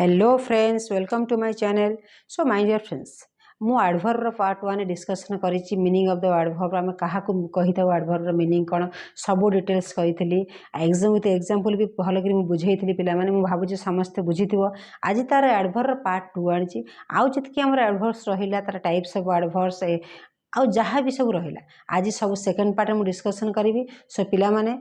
Hello friends, welcome to my channel. So my dear friends, मु adverb part 1 discussion करी meaning of the adverb आम क्या कही था एडवर्ब मीनिंग कौन सब डिटेल्स कही एग्जाम विथ एग्जांपल भी भल कर बुझे पे मैंने भावुँ समस्ते बुझी आज तार एडवर्ब पार्ट 2 आनी आउ जी आम एडवर्ब्स रहा तार टाइप्स ऑफ एडवर्ब्स आउ जहाँ भी सब रहा आज सब सेकेंड पार्ट में डिस्कशन करी। सो पिला माने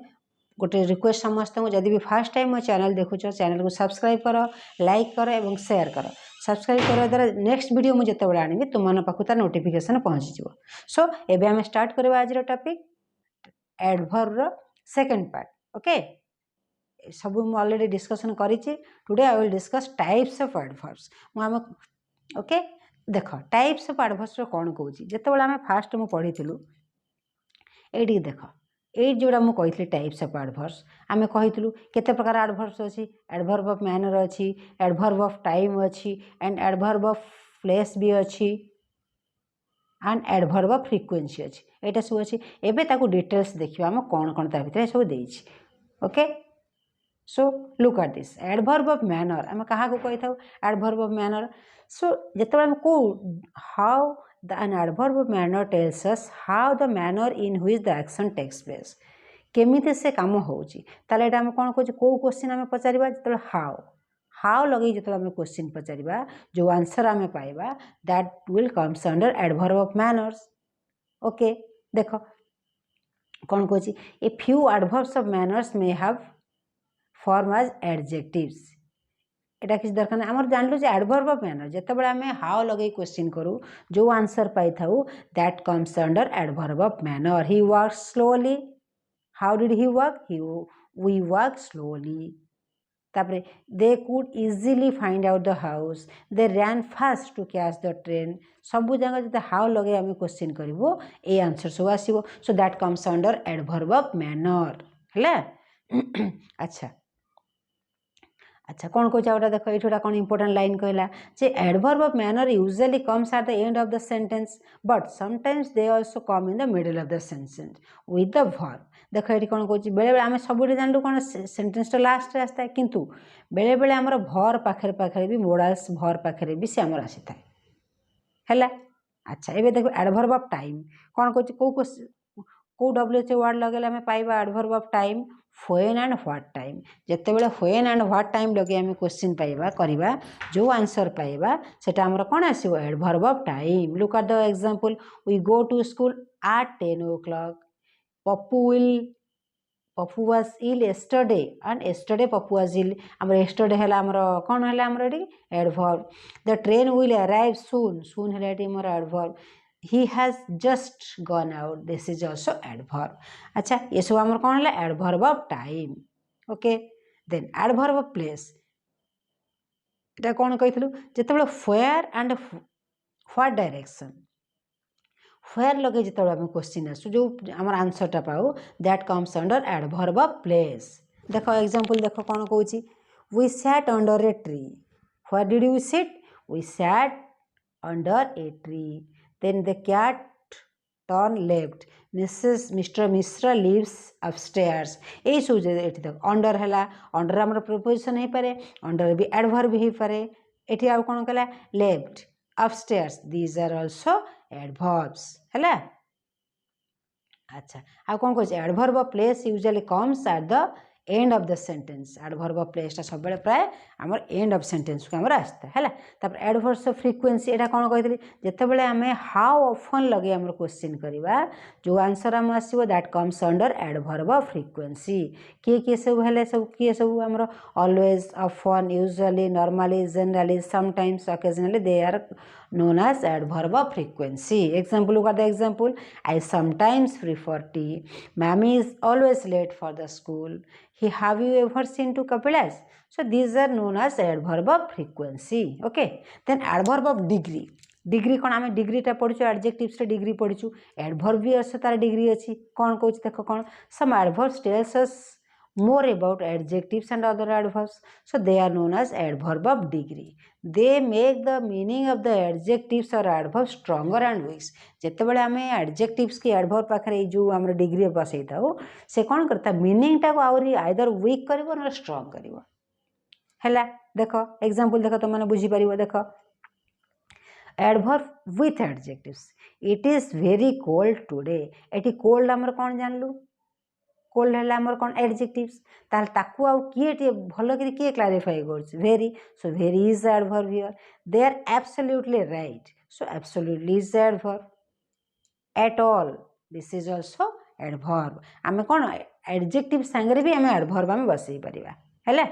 गोटे रिक्वेस्ट समस्त जदि भी फास्ट टाइम मो चैनल देखुच चैनल को सब्सक्राइब कर, लाइक कर एवं शेयर कर। सब्सक्राइब करने द्वारा नेक्स्ट वीडियो मुझे जिते आनी तुम मन पाक तार नोटिफिकेशन पहुँची। सो एबे आम स्टार्ट करवा आज topic adverb second part. Okay, सब मुझे ऑलरेडी डिस्कशन करी। Today I will discuss types of adverbs. Okay देख टाइप्स ऑफ एडवर्ब्स कौन कहूँ जिते आम फास्ट मु पढ़ी ये देख ये जोड़ा मुझे कही टाइप्स ऑफ एडवर्ब्स आम कही केते प्रकार एडवर्ब्स अच्छी। एडवर्ब ऑफ मैनर अच्छी, एडवर्ब ऑफ टाइम अच्छी, एंड एडवर्ब ऑफ प्लेस भी अच्छी, एंड एडवर्ब ऑफ फ्रीक्वेंसी अच्छी। यहाँ सब अच्छी। एबे ताकू डिटेल्स देखिए आम कौन कौन ता भितर सब देछि। Okay, so look at this adverb of manner आम क्या कही था एडवर्ब ऑफ मैनर। सो जिते को how an adverb of manner tells us how the manner in which the action takes place केमिति से काम होउची ताले एटा हम कोन कहू को क्वेश्चन आमे पचारिबा जतले हाउ लगे जतले आमे क्वेश्चन पचारिबा जो आंसर आमे पाइबा that will comes under adverb of manners. Okay देखो कोन कहूची a few adverbs of manners may have form as adjectives. एटा किसी दरकार नहीं आमर जानलु जे एडवर्ब ऑफ मैनर जिते आम हाउ लगे क्वेश्चन करूँ जो आंसर पाई थाउ that comes under adverb of manner. He work slowly, how did he work, we work slowly. तापरे they could easily find out the house, they rain fast to catch the train. सबू जगह जो how लगे आम question करूँ ये answer सब आसो। So that comes under adverb of manner है। अच्छा अच्छा कौन कौन गोटा देख ये कौन इंपोर्टेंट लाइन कहला जे adverb of manner usually comes at the end of the sentence but sometimes they also come in the middle of the sentence with the verb. देख ये कौन कहूँ बेले बेले आम सब जानलु कौन सेंटेंस लास्ट रे आसता है किंतु बेले बेले आमर भर पाखे पाखे भी मोडाल्स भर पाखे भी सी आमर आसी थाए है। अच्छा ये देखो एडवर्ब ऑफ टाइम कौन कहूँ को डब्ल्यूएच वर्ड लगे आम पाइबा adverb of time when and what time. जिते बड़े व्हेन एंड व्हाट टाइम लगे आम क्वेश्चन पाइबा करवा जो आंसर पाइबा सेटा हमर कौन आसीबो adverb of time. Look at the example we go to school at 10 o'clock। Pappu was ill yesterday and yesterday Pappu was ill हमर yesterday है हमर कौन है हमर एडी adverb. The train will arrive soon, soon है एडी हमर adverb. he has just gone out, this is also adverb। अच्छा ये सब आमर कौन है adverb of time. Okay then adverb of place एटा कौन कही जिते where and what direction where लगे जिते आम क्वेश्चन आसू जो आम आंसरटा पाऊ that comes under adverb of place. देख एग्जांपल देख कौन कहूँ we sat under a tree. Where did you sit, we sat under a tree. Then the cat turned left. Mr. Mishra lives upstairs। यही सब ये देख अंडर है under आम प्रिपोजिशन हो पारे, अंडर भी एडवर्ब हो पारे। ये आउ कौन कहला left, upstairs, these are also adverbs है। अच्छा आ कौन कहते adverb of place usually comes at the end of the sentence. Adverb of प्लेसटा सब प्राय आमर एंड ऑफ सेंटेंस को आमर आसता है। एडवर्ब्स ऑफ फ्रीक्वेंसी एटा कौन कही जिते बड़े आम हाउ ऑफन लगे आमर क्वेश्चन करवा जो आंसर आम आसो that comes under adverb of frequency. किए सब है सब किए सब आमर always, often, usually, normally, generally, sometimes, occasionally they are known as adverb of frequency। Example, look at the example. I sometimes prefer tea. Mammy is always late for the school. Have you ever seen to Kapilas? So these are known as adverb of frequency। Okay, then adverb of degree। Degree कौन आम डिग्रीटा पढ़ु adjectives degree पढ़ु adverb भी अच्छे तार degree अच्छी कौन कहूँ देख कौन some adverbs tells us more about adjectives and other adverbs, so they are known as adverb of degree। they make the meaning of the adjectives or adverbs stronger and weak। जिते बड़े आम adjectives की adverb पाखे जो आम degree बसई था से कौन करता मीनिंग टाक आउरी आइदर वीक कर स्ट्रंग कर। देख एग्जांपल देख तुम मैंने बुझीपर देख adverb with adjectives it is very cold today eighty cold आमर कौन जानलु कोल्ड है आमर कौन एडजेक्टिव्स ताल ताकू आउ किए भल कर किए क्लारिफाई कर very so very is adverb here they are absolutely right so absolutely is adverb at all this is also adverb आमे कौन एडजेक्टिव सांगे भी आमे एडवर्ब आमे बसई परिबा हैला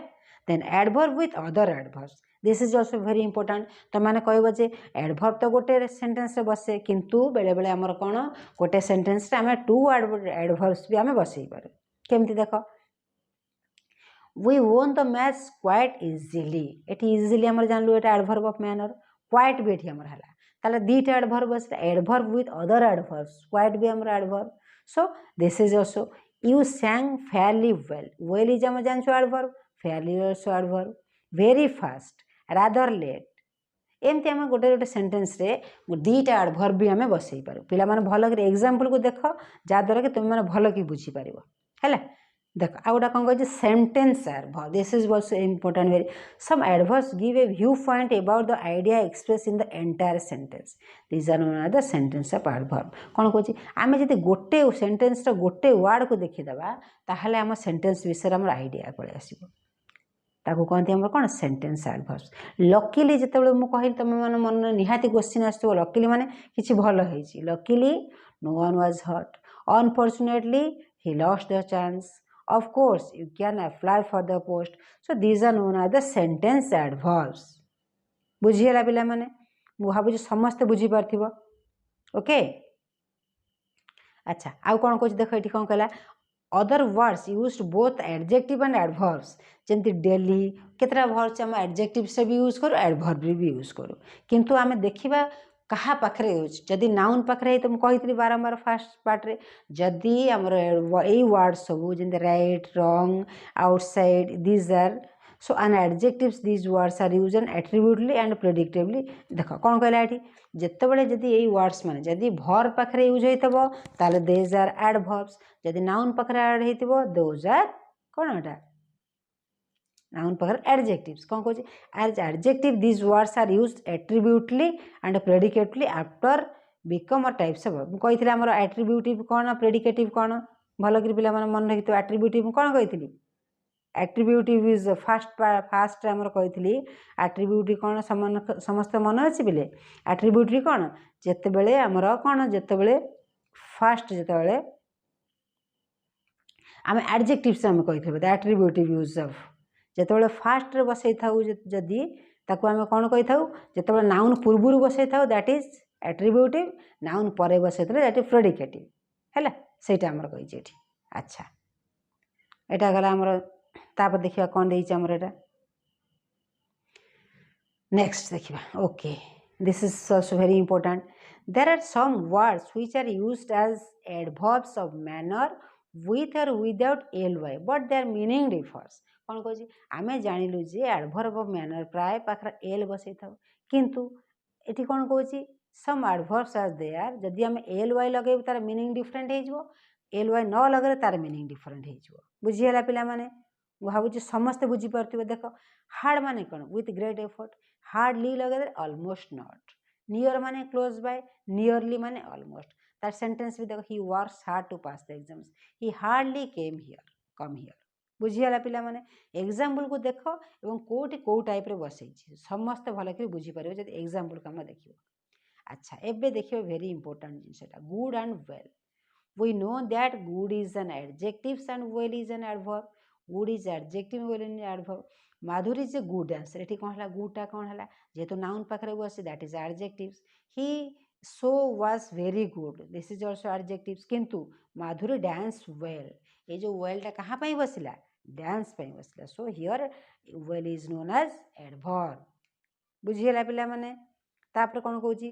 then adverb with other adverbs this is also very important तो मैंने कहब जे एडवर्ब तो गोटे सेंटेंस बसे किंतु बेले बेले आमर कौन गोटे सेंटेंस आम टू एडवर्ब्स भी आम बसई पार केमती देख we won the match quite easily ये इजिली आम जानलु ये एडवर्ब ऑफ मैनर क्वाइट भी ये आमर है ताले दीटा एडवर्ब बस adverb with other adverbs quite भी आमर adverb so this is also you sang fairly well is आम जानछु adverb fairly also adverb very fast rather late एमती आम गोटे गोटे सेंटेंस रे दीटा एडवर्ब भी आम बसई पार पिला माने भल कर एग्जांपल को देख जहाँद्वारा कि तुम मैंने भल कि बुझीपार है देख आउटा कौन कह sentence adverb this is also important very some adverbs give a view point about the idea express in the entire sentence this are known as the sentence of adverb कौन कहूँ आम जब गोटे सेंटेंस गोटे वर्ड को देखीदेवा ताहले आम sentence विषय आम आइडिया पलि आसो ताकू कहते हैं कौन सेंटेंस एडवर्ब्स लकीली जिते मुझे कहली तुम मैंने मन निहाती क्वेश्चन आसो लकीली माने किसी भल होती luckily no one was hurt unfortunately he lost the chance of course you can apply for the post so these are known as the sentence adverbs बुझीगला पिला माने मु भावुँ समस्ते बुझीपार ओके अच्छा आउ कौन कह देख ये कौन कहला other words used both adjective and adverbs जमती डेली केतरा वर्ड्स आम एडजेक्टिव से भी यूज करूँ एडवर्ब भी यूज करूँ किंतु आम देखा कहा पाखे यूज जदि नाउन पाखे तो मुझे कही बारंबार फास्ट पार्ट जदि आमर यही वर्ड सब जमी right wrong outside these are so an adjectives these words are use and attributively and predictively देख कौन कहला ये जितेबले जदि यही वर्ड्स माने जदि भर पाखे यूज होता देज आर एडवर्ब्स जदि नाउन पाखे ऐड होइतिबो दोज आर कौन एटा नाउन पाखे एडजेक्टिव्स कौन कहूँ as adjective these words are used attributively and predicatively after become a types of मुझे कही आमर एट्रिब्यूटिव कौन प्रेडिकेटिव कौन भल कर पिला मन रखी एट्रिब्यूटिव कौन कही एट्रिब्यूटिव इज फास्ट आमर कही एट्रिब्यूटिव कौन समस्त मन अच्छे पिले एट्रिब्यूटिव कौन जितेबले आमर कौन जितेबले फास्ट जितेबले आम एडजेक्टिव्स आम कही द एट्रिब्यूटिव यूज ऑफ जितेबले फास्ट रे बसई था जदि ताकू आम कौन कही था जितेबले नाउन पूर्व बसई था दैट इज एट्रिब्यूटिव नाउन पर बसई दैट इज प्रेडिकेटिव है सहीटा आमर कही अच्छा यहाँ गला आमर तापर देखिए कौन देइछ आमर एटा नेक्स्ट देखिए okay this is also very important there are some words which are used as adverbs of manner with or without ly but their meaning differs कौन कहूँ आम जानिलु जे एडवर्ब ऑफ मैनर प्राय पाखर एल बसई था किंतु ये कौन कहूँ सम एडवर्ब्स आर देयर जदि आम एल वाई लगे तार मीनिंग डिफरेंट हो एल वाई न लगे तार मीनिंग डिफरेंट हो बुझीगला पिला माने भावुँ समस्ते बुझीपार देख हार्ड माने कौन विथ ग्रेट एफर्ट हार्डली लगे ऑलमोस्ट नॉट नियर माने क्लोज बाय नियरली माने ऑलमोस्ट तार सेंटेंस भी देखो he works hard to pass the exams he hardly come here बुझीगला पिला माने एग्जाम्पल को देख और कौटी कौ टाइप बसई समस्ते भल कर बुझीपार जब एग्जाम्पल को आम देख अच्छा एबे देखिए वेरी इंपोर्टेंट जिनसा good and well we know that good is an adjective and well is an adverb good is adjective well is adverb Madhuri is a good dancer ये कौन है गुडटा कौन है जेहेतु नाउन पाखे बस that is adjective he so was very good this is also adjectives किंतु माधुरी dance well ये जो वेलटा कहाँ पे बसला डांस पे बसला so here well is known as adverb बुझीगला पिला माने तापर कौन कहूँ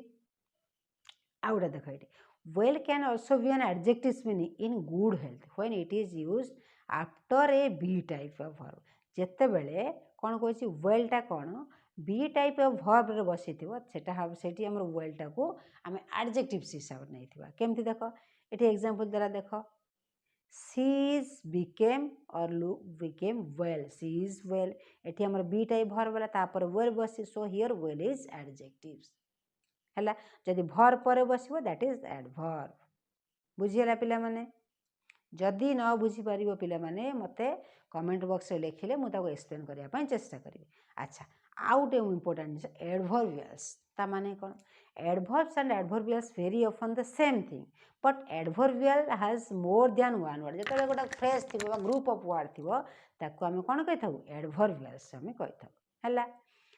आउटा देख ये well can also be an adjective meaning in good health when it is used after a be type of verb जितेबले कौन कहूँ वेलटा कौन बी टाइप ऑफ वर्ब रे बसई से आम वेलटा को आम एडजेक्टिव्स हिसाब से नहीं केमती देख ये एग्जांपल द्वारा देख सी इज बिकेम और look became well, she is well, एटी हमर बी टाइप भर वाला तापर वेल बसी, so here well is adjectives हैला। जदि भर पर बसिबो दैट इज एडवर्ब। बुझीगला पिला माने? जदि न बुझी पारिबो पिला माने मते कमेंट बॉक्स रे लिखिले मु ताको एक्सप्लेन करिया पई चेष्टा करिवि। अच्छा, आउट ए इंपोर्टेंट जिनिस एडवर्बियल्स ता माने कोन? Adverbs and adverbials very often the same thing, but adverbial has more than one word. जेतबे गोटा फ्रेज थिबो बा ग्रुप ऑफ वर्ड थिबो ताको आमे कोन कहिथाउ? एडवर्बियल्स आमे कहिथाउ हैला।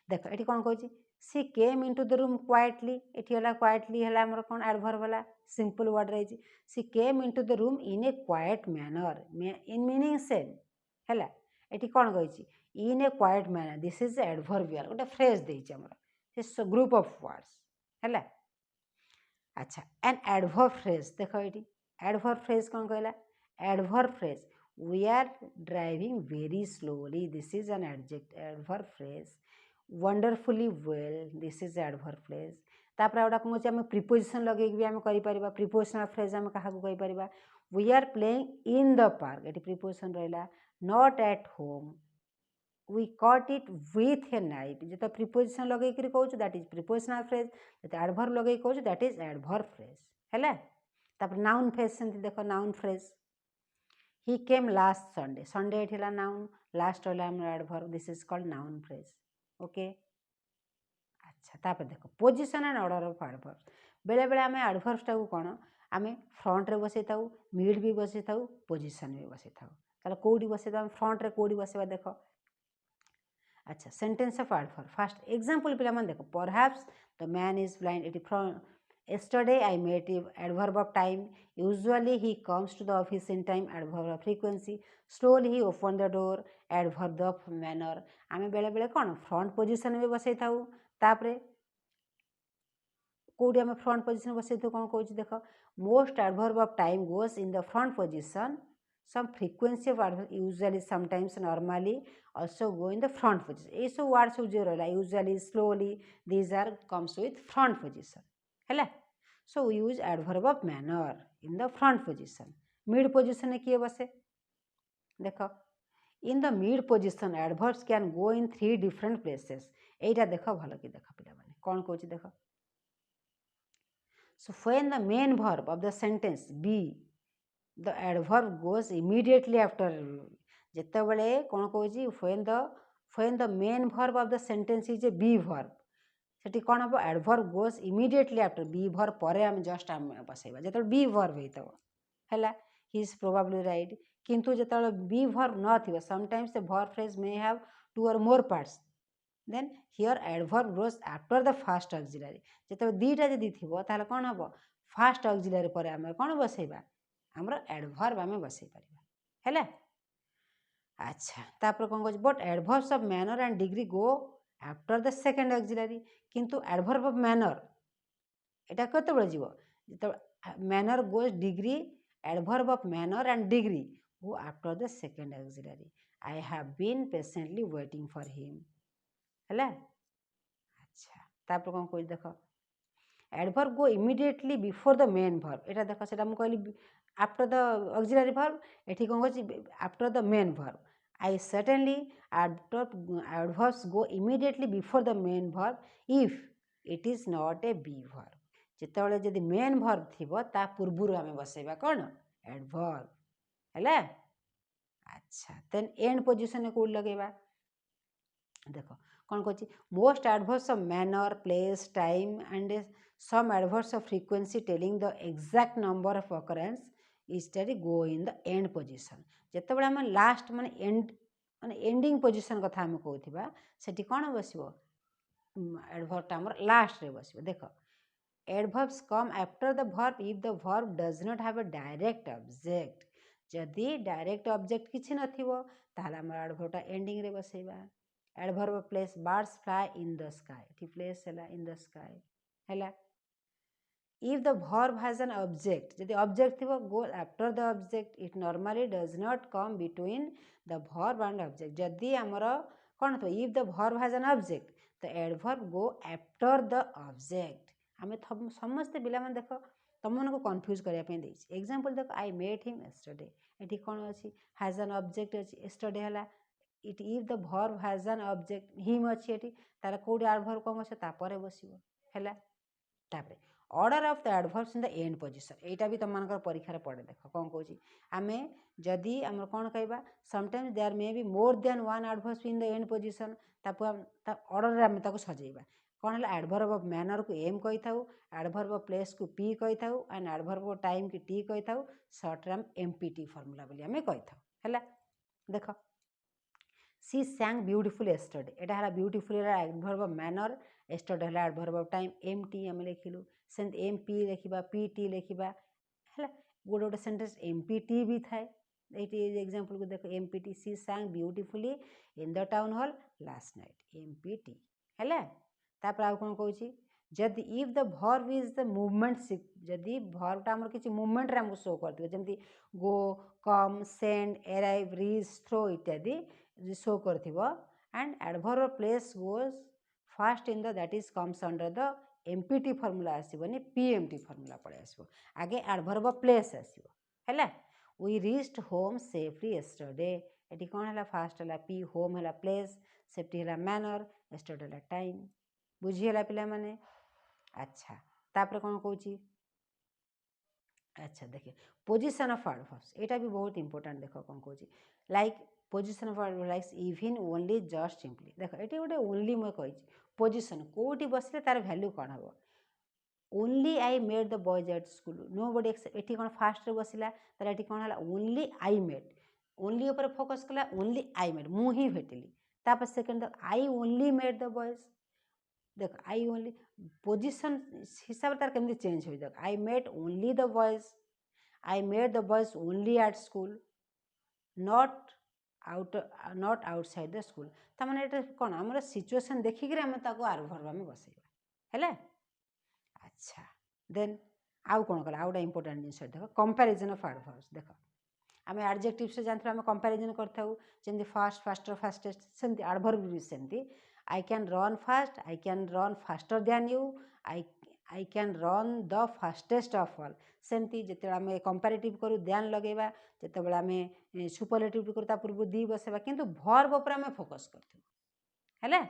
देखो एठी कोन कहछि? She came into the room quietly, एठी हला क्वाइटली हला हमर कोन एडवर्ब वाला सिंपल वर्ड रहिछि। She came into the room in a quiet manner, in meaning same हैला। एठी कोन कहिछि? In a quiet manner, this is adverbial, गोटे फ्रेज देछि हमर, से ग्रुप ऑफ वर्ड्स हैला। अच्छा, एन एडवर्ब फ्रेज देखो एठी एडवर्ब फ्रेज कोन कहला? Adverb phrase we are driving very slowly, this is an adverb phrase. Wonderfully well, this is adverb phrase. तापर आउटा कोन होछि? हम प्रीपोजिशन लगेक भी हम करि परिबा। प्रीपोजिशनल फ्रेज हम काहाकू कहि परिबा? We are playing in the park, एठी प्रीपोजिशन रहला। Not at home, we cut it with a knife, जेता प्रीपोजिशन लगे करी कहूँ दैट इज प्रीपोजिशनल फ्रेज, जेता एडवर्ब लगे कहूँ दैट इज एडवर्ब फ्रेज हैला। तापर नाउन फ्रेज सेमती देखो, नाउन फ्रेज ही केम लास्ट संडे, संडे एठी हला नाउन, लास्ट होला हमर adverb, this is called noun phrase okay. अच्छा, तापर देखो position and order of adverb. बेले बेले आमे एडवर्ब्स टाकू कोन आमे फ्रंट रे बसै थाउ, मिड भी बसै थाउ, पोजिशन भी बसै थाउ। ताले कोडी बसै थाउ फ्रंट रे, कोडी बसैबा देखो। अच्छा, sentence of adverb first example पिला मन देखो, perhaps the man is blind, eighty from yesterday I met him, adverb of time, usually he comes to the office in time, adverb of frequency, slowly he opened the door, adverb of manner। आमे बेले बेले कोन front position में बसै थाउ, तापरे कोडी आमे front position बसै थाउ कोन कहूछि देखो, most adverb of time goes in the front position, some frequency of adverb usually, sometimes, normally also go in the front position। ए सब वर्ड सब जे रहला usually, slowly, these are comes with front position हैला। So we use adverb of manner in the front position. Mid position में किए बसे देखो, in the mid position adverbs can go in 3 different places. एटा देखो भलो कि देखो पिला माने कोन कहूछ देखो, so when the main verb of the sentence be, the adverb goes immediately after, जेते बेले कोन कहूछ when the main verb of the sentence is a be verb, सेठी कोन हम adverb goes immediately after, be verb परे हम just हम बसैबा, जेते बी वर्ब हेतौ हैला। ही इज प्रोबेबली राइट, किंतु जेते बी वर्ब न थिबो, sometimes the verb phrase may have 2 or more parts, then here adverb goes after the first auxiliary. जेते दीटा जदि थिबो ताले कोन हबो, फर्स्ट ऑक्सिलरी परे हम कोन बसैबा, हमर एडवर्ब हम बसै परिबा हैला। अच्छा, तापर कोन कहछ, but adverbs of manner and degree go after the second auxiliary, किंतु एडवर्ब ऑफ मैनर एटा कते बेले जीवो, जेते manner goes degree, adverb of manner and degree go after the second auxiliary. I have been patiently waiting for him हैला। अच्छा, तापर कोन कहछ देखो, adverb go immediately before the main verb, एटा देखो सेटा हम कहली आफ्टर द ऑक्सिलरी वर्ब, एठी कोन कहछ after the main verb. I certainly adverbs go immediately before the main verb if it is not a be verb। जेतेबेले जदि main verb थिबो ता पूर्वरु आमे बसैबा कोन एडवर्ब हैला। अच्छा, देन एंड पोजीशन में कोड लगेबा देखो कोन कहछि, most adverbs of manner, place, time and some adverbs of frequency telling the exact number of occurrence इस्टरी go in the end position. जेतेबेले हम लास्ट माने एंड माने एंडिंग पोजीशन कथा हम कहउथिबा, सेठी कोन बसिबो एडवर्ब हमर लास्ट रे बसिबो देखो। Adverbs come after the verb if the verb does not have a direct object, जदि डायरेक्ट ऑब्जेक्ट किछि नथिबो ताले हमर एडवर्बटा एंडिंग रे बसैबा। Adverb place birds fly in the sky, ठी प्लेस हैला इन द स्काई हैला। If the verb has an object, जदि ऑब्जेक्ट थिबो go after the object, it normally does not come between the verb and object। जदि हमर कोन तो if the verb has an object, the adverb go after the object। हमें समस्त पिला मन देखो तुमको कन्फ्यूज करने एग्जांपल देख आई मेट हिम एस्टरडे ये कौन अच्छी हैज एन ऑब्जेक्ट अच्छी एस्टरडे है it if the verb has an object him अच्छी ये तार कौटी एडवर्ब कौन अच्छे तापर बसो है order of the adverbs in the end position यहाँ भी तुम परीक्षा पड़े देख कौन कौन आम जदि आम कौन कह sometimes there may be more than one adverbs in the end position order आम सजेबा कौन है एडवर्ब ऑफ मैनर को एम कही था एडवर्ब ऑफ प्लेस को पी कही था एंड एडवर्ब ऑफ टाइम की टी कही था सर्ट आम एमपीटी फॉर्मूला बोली आम कही था है देख सी सैंग ब्यूटीफुल एस्टरडे यहाँ है beautiful adverb of manner yesterday है adverb of time M T आम लिखिलु से एम पी लिखा पी टी लिखा है गोटे गोटे सेंटेंस एम पी टी भी थाए ये एग्जांपल को देख M P T she sang beautifully in the town hall last night M P T है तापर आउ कौन कहूँ जदि if the verb is the movement जदि वर्बटा आम किसी मूवमेंट रे शो कर जमी go come send arrive reach throw इत्यादि शो कर and adverb place goes first in that is comes under the MPT formula आसबनी पीएमटी फॉर्मूला पड़े आसो आगे एडवर्ब प्लेस आसो है we reached home safely yesterday ये कौन है फास्ट है पी होम है प्लेस सेफ्टी है मैनर एस्टरडे है टाइम बुझीगला पिला माने अच्छा तापर कौन कहूँ अच्छा देखिए पोजिशन ऑफ एडवर्ब्स यहाँ भी बहुत इंपोर्टेंट देख कौन कहूँ like position of adverb like even only just simply देख ये गोटे ओनली मुझे कही पोजिशन कौटी बसले तार भैल्यू कौन हम only I made the boys at school nobody ये कौन फास्ट बसला तार ये कौन है ओनली आई मेड ओनली ऊपर फोकस कला ओनली आई मेड मु ही भेटिली तापर सेकेंड देख I only made the boys देख आई ओनली पोजिशन हिसाब से तार केमती चेंज हो देख आई made only the boys I made the boys only at school not outside the school तार ये कौन आम सिचुएसन देखिक एडवर्ब आम बसैबा है अच्छा देन आउ कौन कला आउटा इंपोर्टेंट जिनस देख कंपैरिजन ऑफ एडवर्ब्स देख आम एडजेक्टिव से जानते आम कंपैरिजन करते फास्ट फास्टर फास्टेस्ट सेमती एडवर्ब भी सेमती I can run fast I can run faster than you I can run the fastest of all सेमती जिते आम कंपैरेटिव करूँ दैन लगेबा जिते आम सुपरलेटिव करूँ पूर्व दी बसेबा किंतु भर्ब उपर आम फोकस करथु है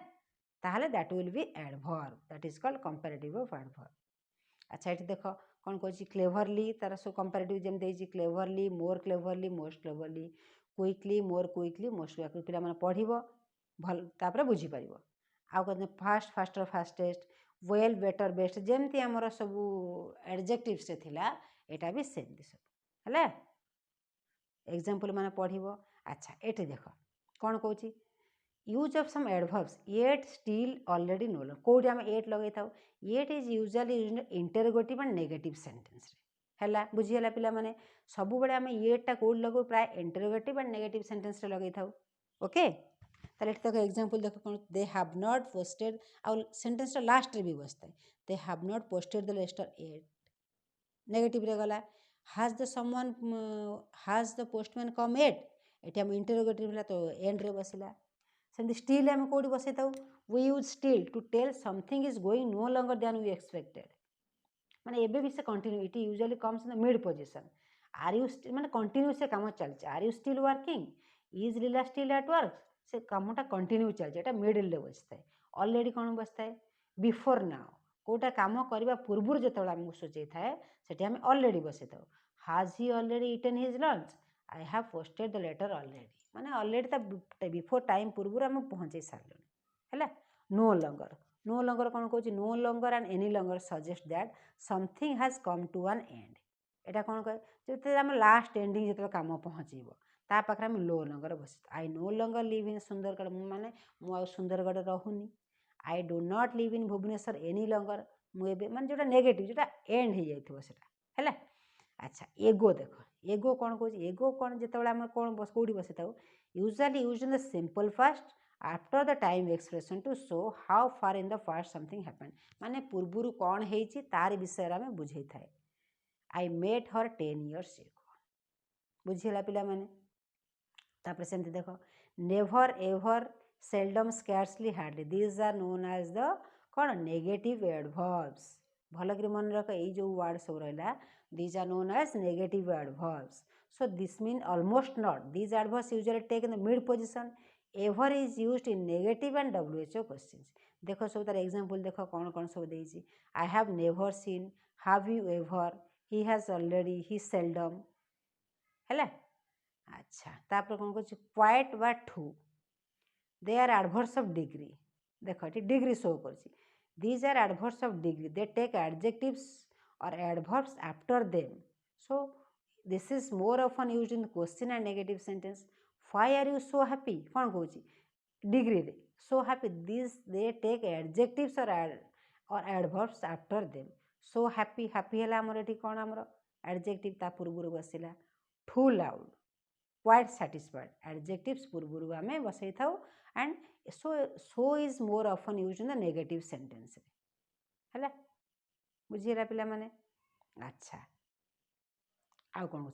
ताहले that will be adverb that is called comparative of adverb अच्छा ये देख कौन कहूँ क्लेभरली तार सब कंपैरेटिव जमी cleverly most cleverly quickly more quickly most quickly पिला पढ़ भल तापर बुझीपर आउ कहते fast faster fastest well better best जमती आमर सब एडजेक्टिव से थिला एटा भी सेमती सब है एग्जांपल माने पढ़ अच्छा ये देख कौन कहूँ use of some adverbs yet still already नो कौटी आम एट लगे था yet is usually used interrogative and negative sentence है बुझीगला पिला माने सब बड़े आम येटा कौट लगू प्राय इंटरोगेटिव एंड नेगेटिव सेंटेंस लगे था ओके ताले देख एग्जांपल देख कौन दे हैव नॉट पोस्टेड आउ सेंटेंस लास्ट रे भी बसता है they have not posted the letter yet negative रे गला has the someone has the postman come yet ये आम इंटरोगेटिव है तो एंड रे बसला सेमती स्टिल आम कौटी बसई था we use still to tell something is going no longer than we expected माने एबे भी से continue it usually comes in the mid position are you still माने कंटिन्यू से काम चलছে are you still working is Leela still at work से कामटा कंटिन्यू चलছে এটা मिडिल रे बसता है ऑलरेडी कौन बसता है बिफोर नाउ कोटा काम करबा पूर्व जेतबेला हमको सोचै थाए सेठी हम ऑलरेडी बसै था has he already eaten his lunch I have posted the letter already माने ऑलरेडी ता बिफोर टाइम पूर्व आम पहुँचे सारे है नो लंगर कौन कहूँ no longer and any longer suggest that something has come to an end यहाँ कौन कहे जो आम लास्ट एंडिंग जो काम पहुँचब ता पाखे आम लो लंगर बस I no longer live in Sundargarh माने मु सुंदरगढ़ रहूनी I do not live in Bhubaneswar any longer मुझे माने जोटा नेगेटिव जोटा एंड हो जाइए है अच्छा एगो देख एगो कौन कहूँ एगो कौन जिते आम कौन बस कौटी बसई था usually use in the simple past after the time expression to show how far in the past something happened माने पूर्व कौन होती तार विषय आम बुझे थाए आई मेट हर 10 years एगो बुझीगला पिला माने तापर सेमती देख never ever seldom scarcely hardly these are known as the कौन नेगेटिव एडवर्ब्स भल कि मन रख ये जो वर्ड सब रहा these are known as negative adverbs so this mean almost not these adverbs usually take in the mid position ever is used in negative and WHO questions देख सब तार एग्जांपल देख कौन कौन सब देछि I have never seen have you ever he has already he seldom है अच्छा तापर कौन कहछि क्वाइट बा ठू they are adverbs of degree देख ये डिग्री शो करछि these are adverbs of degree they take adjectives or adverbs after them so this is more often used in question and negative sentence why are you so happy कौन कहछि degree रे so happy these they take adjectives or adverbs after them so happy happy हला हमर एठी कोन हमर adjective ता पूर्वरु बसिला too loud quite satisfied adjectives पूर्वरु आमे बसै थाउ and so is more often used in the negative sentence है बुझीला पिला माने अच्छा आउ कौन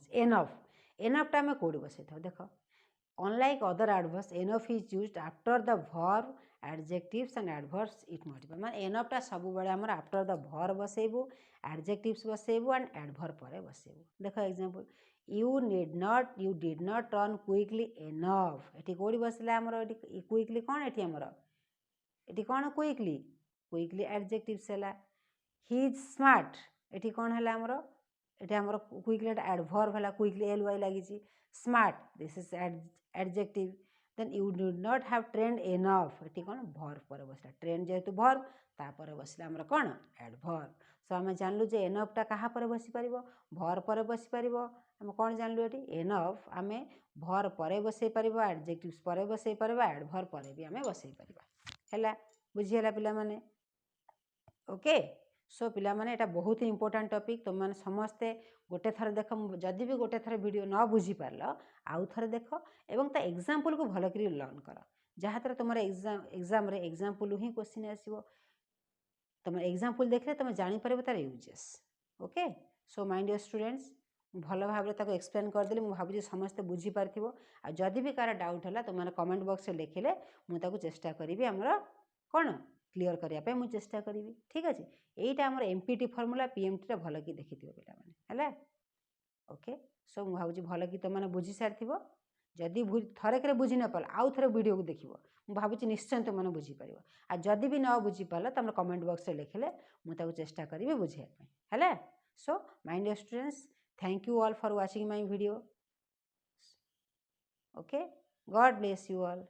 एनफ टा आम कौटी बसई था देख unlike other adverbs enough is used after the verb adjectives and adverbs it multiply माने एनफ टा सब बेले हमर after the verb बसैबू adjectives बसैबू and adverb पर बसैबू देख example you did not run quickly enough eighty कौटी बसला हमर एटी क्विकली कौन एटी हमर एटी कौन क्विकली एडजेक्टिव्स है ही इज स्मार्ट एटी कौन है हमर एटी हमर क्विकली एडवर्ब है क्विकली एल वाई लगी smart this is adjective then you did not have trained enough एटी कौन वर्ब पर बसला ट्रेन जेहेतु वर्ब तापर बसला हमर कौन एडवर्ब सो आम जानलु जे एनफ टा कहा पर बसी पारिबो वर्ब पर बसी पारिबो आम कौन जानलु एटी एनफ आमे वर्ब पर बसई पारिबो एडजेक्टिव्स पर बसई पारिबो एडवर्ब पर भी आमे बसई पारिबो हैला बुझीला पिला माने ओके सो पिला माने एटा बहुत ही इंपोर्टेंट टॉपिक तुम माने समस्ते गोटे थर देख जदि भी गोटे थर वीडियो न बुझी पारल आउ थर देख एवं ता एग्जांपल को भल करी लर्न कर जहाँ तरह तुम एग्जाम रे एग्जांपल ही क्वेश्चन आसीबो तुम एग्जांपल देखले तुम जानि परबो तार uses okay so my dear students भल भाव ताको एक्सप्लेन करदेली मु भाबुची समस्ते बुझी पारथिबो आ जदि भी कार डाउट हला तुम कमेंट बॉक्स रे लिखिले मु ताको चेष्टा करिवि हमर कोन क्लियर करने मुझे चेष्टा करी ठीक अच्छे यहीटा आम एमपीटी फर्मूला पीएमटी टा भल कि देखि पे ओके सो मुझे भावी भल कि तुम बुझी सारी जदि थरेक बुझी न पार आउ थे वीडियो को देख मुझे निश्चय तुमने बुझीपार आ जदि भी न बुझीपार तुम कमेंट बॉक्स में लिखले मुझे चेष्टा करी बुझाई है so my dear students thank you all for watching my video okay God bless you all.